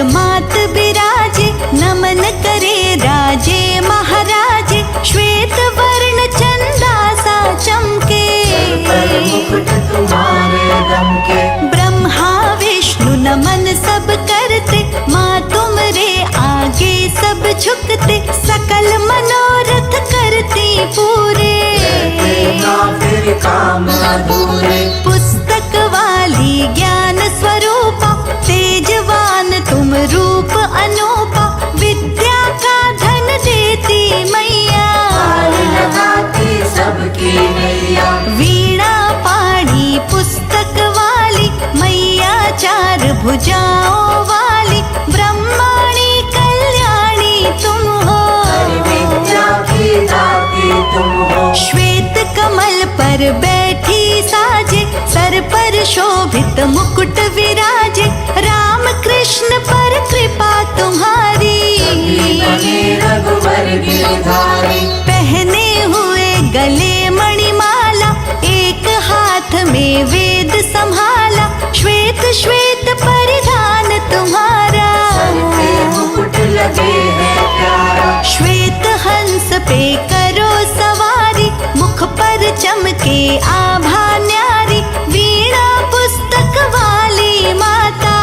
मात बिराजे, नमन करे राजे महाराजे। श्वेत वर्ण चंदा सा चमके, मुकुट तुम्हारे दमके। ब्रह्मा विष्णु नमन सब करते, माँ तुमरे आगे सब झुकते। सकल मनोरथ करती पूरे, फिर काम अधूरे। पुस्तक वाली ज्ञान स्वरूपा, तेजवान तुम रूप अनूपा। विद्या का धन देती मैया, लगाती सबकी नैया। वीणा पाणी पुस्तक वाली मैया, चार भुजाओं वाली। ब्रह्माणी कल्याणी तुम हो, विद्या की दाती तुम हो। श्वेत कमल पर बैठी साजे, सर पर शोभित मुकुट विराजे। राम कृष्ण पर कृपा तुम्हारी, बने रघुवर गिरधारी। पहने हुए गले मणिमाला, एक हाथ में वेद संभाला। श्वेत श्वेत परिधान तुम्हारा, मुकुट लगे है प्यारा। श्वेत हंस पे करो सवारी, मुख पर चमके आभा न्यारी। वीणा पुस्तक वाली माता,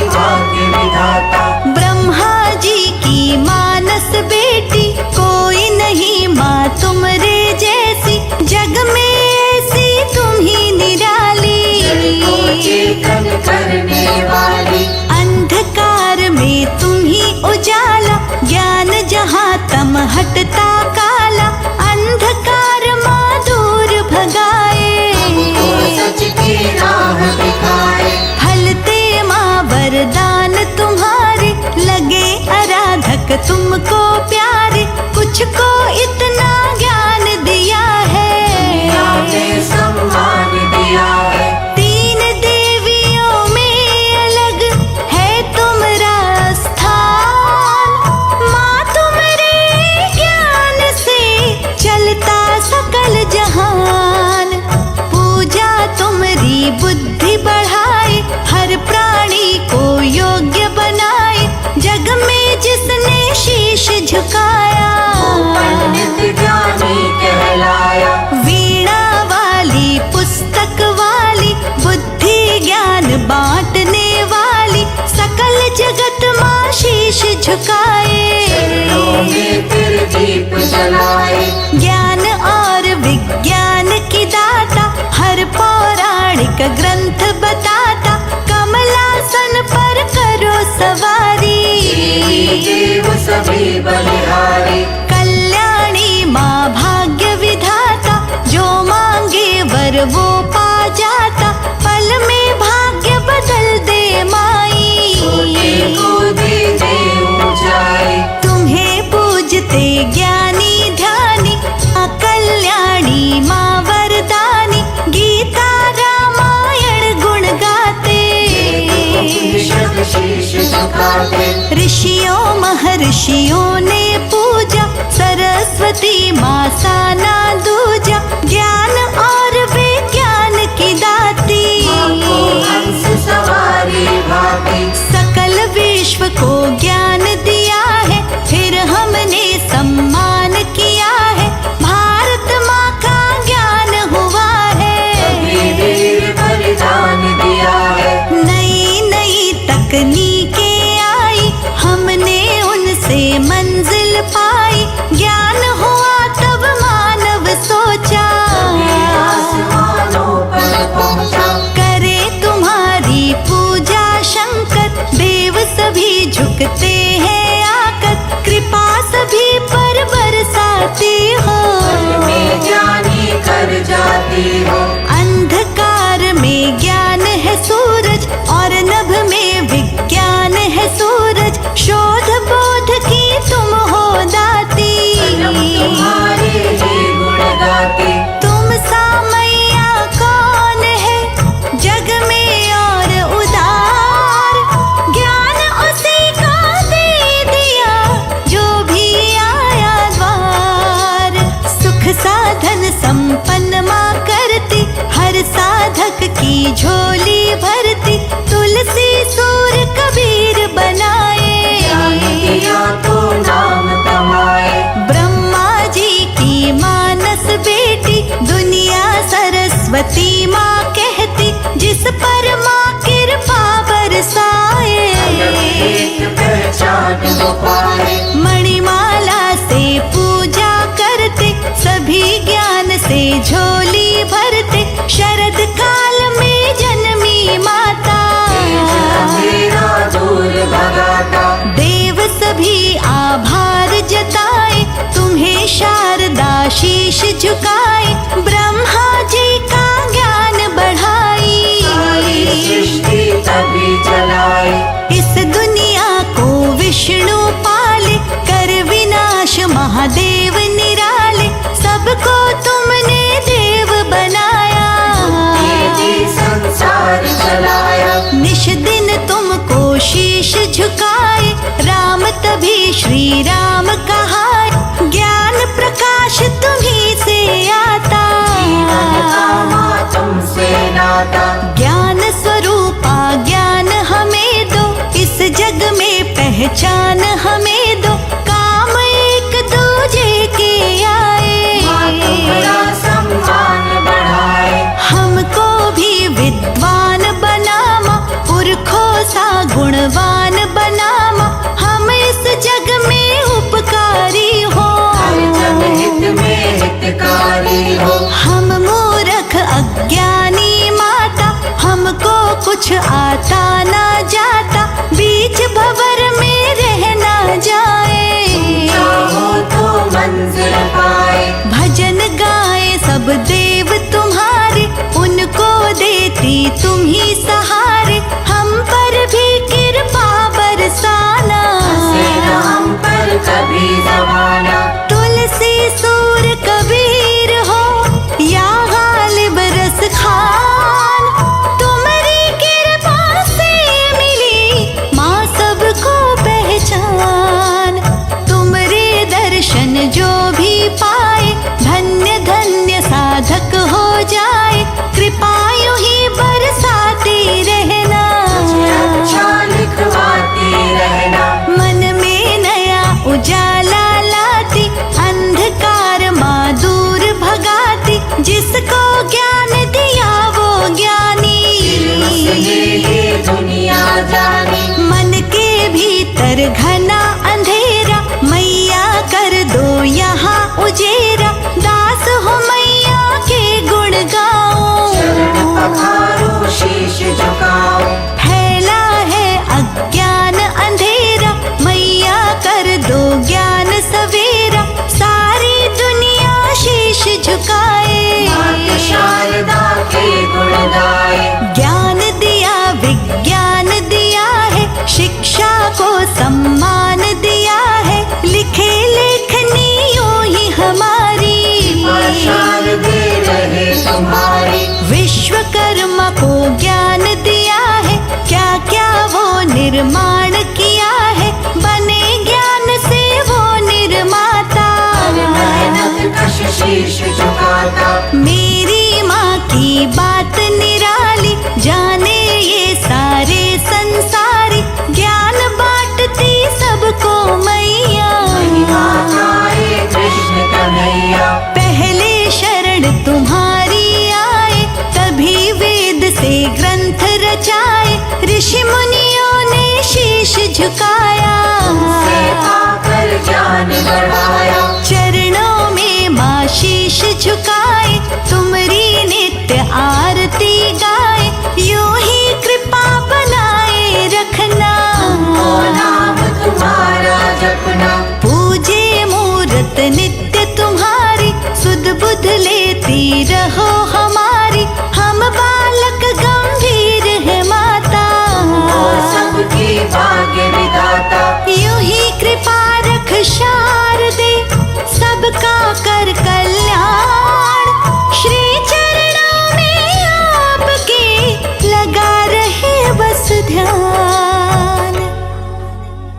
भाग्य विधाता। ब्रह्मा जी की मानस बेटी, कोई नहीं माँ तुमरे जैसी। जग में ऐसी तुम ही निराली, चेतन करने वाली। अंधकार में तुम ही उजाला, ज्ञान जहाँ तम हटता काला। अंधकार माँ दूर भगाए, सच की राह दिखाए। फलते माँ वरदान तुम्हारे, लगे आराधक तुमको प्यारे। कुछ को इतना ज्ञान दिया है, आपने सम्मान दिया है। तीन देवियों में अलग है तुम्हारा स्थान। माँ तुम्हारे ज्ञान से चलता सकल जहान। पूजा तुम्हारी बुद्धि बढ़ाए, हर प्राणी को योग्य बनाए। जग में जिसने शीश झुकाया, पंडित ज्ञानी कहलाया। वीणा वाली पुस्तक वाली, बुद्धि ज्ञान बांटने वाली। सकल जगत माँ शीश झुकाए, तेरे दीप जलाए। ज्ञान और विज्ञान की दाता, हर पौराणिक ग्रंथ बताता। कमलासन पर करो सवारी, देव सभी बलिहारी। कल्याणी माँ भाग्य विधाता, जो मांगे वर वो पा जाता। पल में भाग्य बदल दे माई, को दे दे ऊंचाई। तुम्हें पूजते ज्ञानी ध्यानी, कल्याणी माँ वरदानी। गीता रामायण गुण गाते, शीश झुकाते। ऋषियों महर्षियों ने पूजा, सरस्वती माँ साना दूजा। ज्ञान और विज्ञान की दाती, हंस सवारी भाती। सकल विश्व को ज्ञान दिया है, फिर हमने सम्मान किया है। भारत माँ का ज्ञान हुआ है, वीर बलिदान दिया है। नई नई तकनीकें आई, हमने उनसे मंजिल पाई। ज्ञान हुआ तब मानव सोचा, आसमानों पर पहुंचा। करे तुम्हारी पूजा शंकर। देव सभी झुकते हैं आकर, कृपा सभी पर बरसाती हो। में ज्ञानी कर जाती हो। अंधकार में ज्ञान है सूरज, और नभ में विज्ञान है सूरज। शोध बोध की तुम हो दाती, तुम्हारे ही गुण गाती। तुम सा मैया कौन है जग में और उदार। ज्ञान उसी का दे दिया, जो भी आया द्वार। सुख साधन संपन्न माँ करती, हर साधक की झोली भरती। तुलसी सूर झुकाता। ज्ञान स्वरूपा ज्ञान हमें दो, इस जग में पहचान हमें दो, काम एक दूजे के आए। तुम्हारा सम्मान बढ़ाए। हमको भी विद्वान बनामा, पुरखों सा गुणवान बनामा, हम इस जग में उपकारी हो। हर जन हित में हितकारी हो। हम मूर्ख अज्ञानी माता, हमको कुछ आता ना जाता, बीच भंवर में रह ना जाए। चाहो तो मंजिल पाए। भजन गाए सब देव तुम्हारे, उनको देती तुम ही सहारे, हम पर भी कृपा बरसाना। हंसे न हम पर कभी ज़माना। तुलसी सूर कबीर हो या गालिब रस खान, तुम्हारी कृपा से मिली माँ सबको पहचान। तुम्हारे दर्शन जो भी पाए, धन्य धन्य साधक हो जाए, कृपा यूं ही बरसाती रहना। अच्छा लिखवाती रहना। मन में नया उजाला लाती, अंधकार माँ दूर भगाती, जिसको ज्ञान दिया वो ज्ञानी। ये दुनिया जाने। मन के भीतर घना अंधेरा, मैया कर दो यहाँ उजेरा, दास हो मैया के गुण गाओ। चरण पखारो शीश झुकाओ। फैला है अज्ञान अंधेरा, मैया कर दो ज्ञान सवेरा, सारी दुनिया शीश झुकाए। मात शारदा के गुण गाए। ज्ञान दिया विज्ञान दिया है, शिक्षा को सम्मान दिया है, लिखे लेखनी यूं ही हमारी। शारदे रहे तुम्हारी। विश्वकर्मा को ज्ञान दिया है, क्या क्या वो निर्माण किया है, बने ज्ञान से वो निर्माता। मेहनत कश शीश झुकाता। मेरी माँ की बात निराली, जाने ये सारे संसारी, ज्ञान बांटती सबको मैया। महिमा गाए कृष्ण कन्हैया। पहले शरण तुम्हारी आए, तभी वेद से ग्रंथ